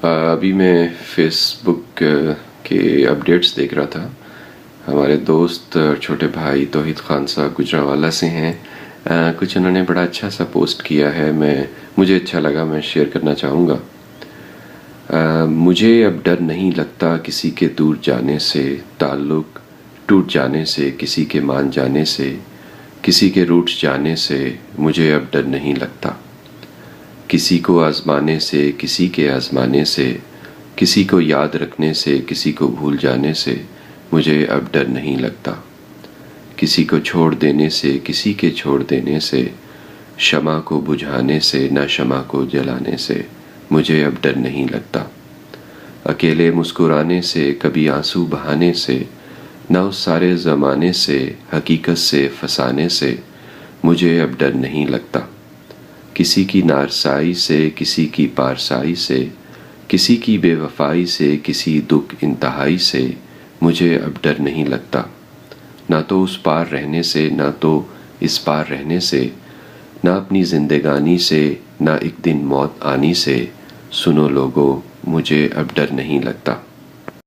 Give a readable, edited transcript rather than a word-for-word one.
ابھی میں فیس بک کے اپڈیٹس دیکھ رہا تھا. ہمارے دوست اور چھوٹے بھائی توحید خان صاحب گجرانوالہ سے ہیں. کچھ انہوں نے بڑا اچھا سا پوسٹ کیا ہے، مجھے اچھا لگا، میں شیئر کرنا چاہوں گا. مجھے اب ڈر نہیں لگتا کسی کے دور جانے سے، تعلق ٹوٹ جانے سے، کسی کے مان جانے سے، کسی کے روٹھ جانے سے. مجھے اب ڈر نہیں لگتا کسی کو آزمانے سے، کسی کے آزمانے سے، کسی کو یاد رکھنے سے، کسی کو بھول جانے سے. مجھے اب ڈر نہیں لگتا کسی کو چھوڑ دینے سے، کسی کے چھوڑ دینے سے، شمع کو بجھانے سے، نہ شمع کو جلانے سے. مجھے اب ڈر نہیں لگتا اکیلے مسکرانے سے، کبھی آنسو بہانے سے، نہ اس سارے زمانے سے، حقیقت سے فسانے سے. مجھے اب ڈر نہیں لگتا کسی کی نارسائی سے، کسی کی پارسائی سے، کسی کی بے وفائی سے، کسی دکھ انتہائی سے. مجھے اب ڈر نہیں لگتا نہ تو اس پار رہنے سے، نہ تو اس پار رہنے سے، نہ اپنی زندگانی سے، نہ ایک دن موت آنی سے. سنو لوگو، مجھے اب ڈر نہیں لگتا.